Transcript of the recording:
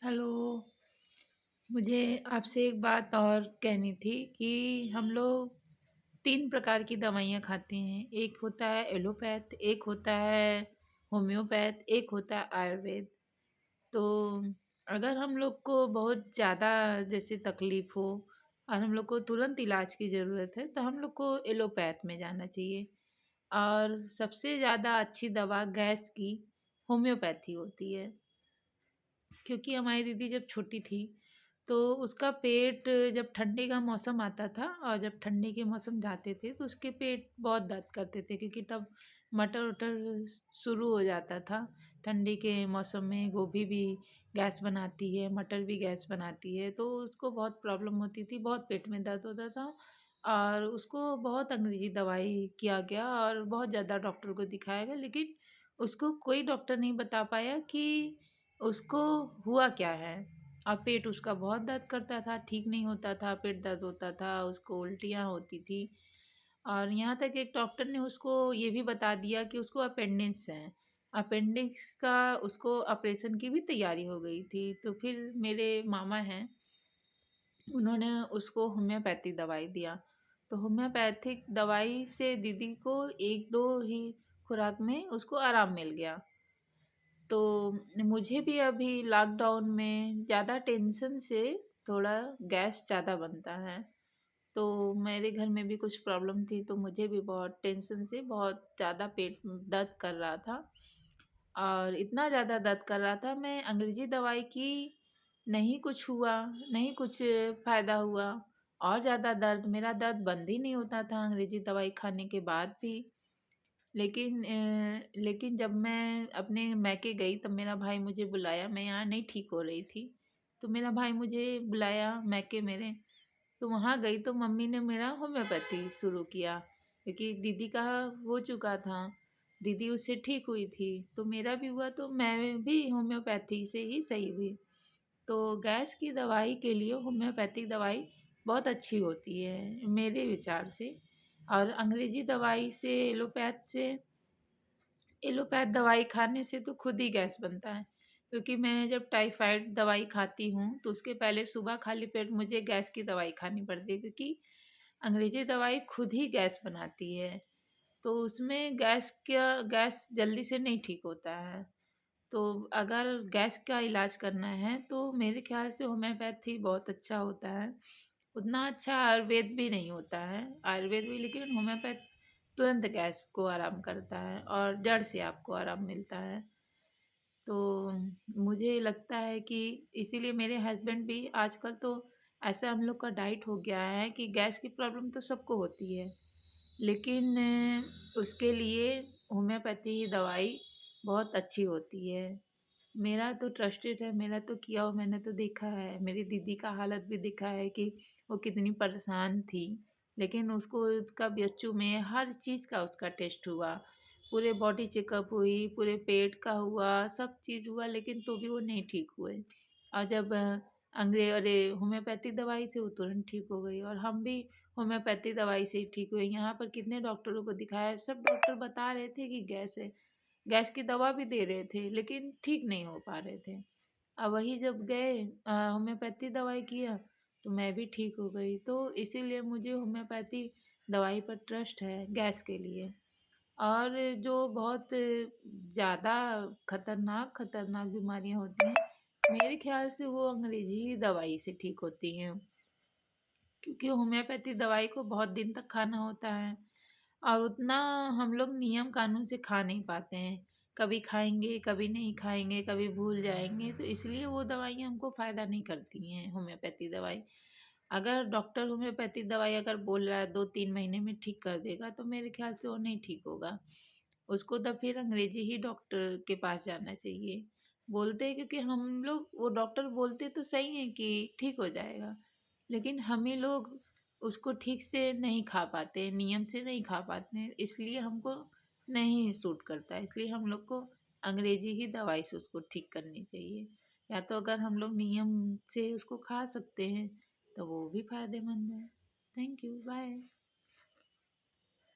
Hello. मुझे आपसे एक बात और कहनी थी कि हम लोग 3 प्रकार की दवाइयाँ खाते हैं। एक होता है एलोपैथ, एक होता है होम्योपैथ, एक होता है आयुर्वेद। तो अगर हम लोग को बहुत ज़्यादा जैसे तकलीफ़ हो और हम लोग को तुरंत इलाज की ज़रूरत है, तो हम लोग को एलोपैथ में जाना चाहिए। और सबसे ज़्यादा अच्छी दवा गैस की होम्योपैथी होती है। क्योंकि हमारी दीदी जब छोटी थी तो उसका पेट जब ठंडी का मौसम आता था और जब ठंडी के मौसम जाते थे तो उसके पेट बहुत दर्द करते थे, क्योंकि तब मटर वटर शुरू हो जाता था। ठंडी के मौसम में गोभी भी गैस बनाती है, मटर भी गैस बनाती है, तो उसको बहुत प्रॉब्लम होती थी, बहुत पेट में दर्द होता था। और उसको बहुत अंग्रेजी दवाई किया गया और बहुत ज़्यादा डॉक्टर को दिखाया गया, लेकिन उसको कोई डॉक्टर नहीं बता पाया कि उसको हुआ क्या है। और पेट उसका बहुत दर्द करता था, ठीक नहीं होता था, पेट दर्द होता था, उसको उल्टियाँ होती थी। और यहाँ तक एक डॉक्टर ने उसको ये भी बता दिया कि उसको अपेंडिक्स है। अपेंडिक्स का उसको ऑपरेशन की भी तैयारी हो गई थी। तो फिर मेरे मामा हैं, उन्होंने उसको होम्योपैथिक दवाई दिया। तो होम्योपैथिक दवाई से दीदी को 1-2 ही खुराक में उसको आराम मिल गया। तो मुझे भी अभी लॉकडाउन में ज़्यादा टेंशन से थोड़ा गैस ज़्यादा बनता है। तो मेरे घर में भी कुछ प्रॉब्लम थी, तो मुझे भी बहुत टेंशन से बहुत ज़्यादा पेट में दर्द कर रहा था। और इतना ज़्यादा दर्द कर रहा था, मैं अंग्रेज़ी दवाई की, नहीं कुछ हुआ, नहीं कुछ फ़ायदा हुआ। और ज़्यादा दर्द, मेरा दर्द बंद ही नहीं होता था अंग्रेज़ी दवाई खाने के बाद भी। लेकिन जब मैं अपने मायके गई तब मेरा भाई मुझे बुलाया, मैं यहाँ नहीं ठीक हो रही थी। तो मेरा भाई मुझे बुलाया मायके मेरे, तो वहाँ गई तो मम्मी ने मेरा होम्योपैथी शुरू किया, क्योंकि दीदी का हो चुका था, दीदी उससे ठीक हुई थी, तो मेरा भी हुआ, तो मैं भी होम्योपैथी से ही सही हुई। तो गैस की दवाई के लिए होम्योपैथिक दवाई बहुत अच्छी होती है मेरे विचार से। और अंग्रेज़ी दवाई से, एलोपैथ दवाई खाने से तो खुद ही गैस बनता है। क्योंकि मैं जब टाइफाइड दवाई खाती हूँ तो उसके पहले सुबह खाली पेट मुझे गैस की दवाई खानी पड़ती है, क्योंकि अंग्रेजी दवाई खुद ही गैस बनाती है। तो उसमें गैस जल्दी से नहीं ठीक होता है। तो अगर गैस का इलाज करना है तो मेरे ख्याल से होम्योपैथी बहुत अच्छा होता है। उतना अच्छा आयुर्वेद भी नहीं होता है, आयुर्वेद भी, लेकिन होम्योपैथ तुरंत गैस को आराम करता है और जड़ से आपको आराम मिलता है। तो मुझे लगता है कि इसीलिए मेरे हस्बैंड भी आजकल तो ऐसा हम लोग का डाइट हो गया है कि गैस की प्रॉब्लम तो सबको होती है, लेकिन उसके लिए होम्योपैथी दवाई बहुत अच्छी होती है। मेरा तो ट्रस्टेड है, मेरा तो किया हुआ, मैंने तो देखा है, मेरी दीदी का हालत भी देखा है कि वो कितनी परेशान थी, लेकिन उसको उसका बीएचयू में हर चीज़ का उसका टेस्ट हुआ, पूरे बॉडी चेकअप हुई, पूरे पेट का हुआ, सब चीज़ हुआ, लेकिन तो भी वो नहीं ठीक हुए। और जब अरे होम्योपैथिक दवाई से वो तुरंत ठीक हो गई, और हम भी होम्योपैथिक दवाई से ही ठीक हुए। यहाँ पर कितने डॉक्टरों को दिखाया, सब डॉक्टर बता रहे थे कि गैस है, गैस की दवा भी दे रहे थे, लेकिन ठीक नहीं हो पा रहे थे। अब वही जब गए होम्योपैथी दवाई किया तो मैं भी ठीक हो गई। तो इसीलिए मुझे होम्योपैथी दवाई पर ट्रस्ट है गैस के लिए। और जो बहुत ज़्यादा खतरनाक खतरनाक बीमारियां होती हैं, मेरे ख्याल से वो अंग्रेजी दवाई से ठीक होती हैं, क्योंकि होम्योपैथी दवाई को बहुत दिन तक खाना होता है और उतना हम लोग नियम कानून से खा नहीं पाते हैं। कभी खाएँगे, कभी नहीं खाएँगे, कभी भूल जाएँगे, तो इसलिए वो दवाइयाँ हमको फ़ायदा नहीं करती हैं, होम्योपैथी दवाई। अगर डॉक्टर होम्योपैथी दवाई अगर बोल रहा है 2-3 महीने में ठीक कर देगा, तो मेरे ख़्याल से वो नहीं ठीक होगा। उसको तो फिर अंग्रेज़ी ही डॉक्टर के पास जाना चाहिए। बोलते हैं, क्योंकि हम लोग, वो डॉक्टर बोलते तो सही हैं कि ठीक हो जाएगा, लेकिन हम ही लोग उसको ठीक से नहीं खा पाते, नियम से नहीं खा पाते हैं, इसलिए हमको नहीं सूट करता है। इसलिए हम लोग को अंग्रेजी ही दवाई से उसको ठीक करनी चाहिए। या तो अगर हम लोग नियम से उसको खा सकते हैं तो वो भी फ़ायदेमंद है। Thank you, bye.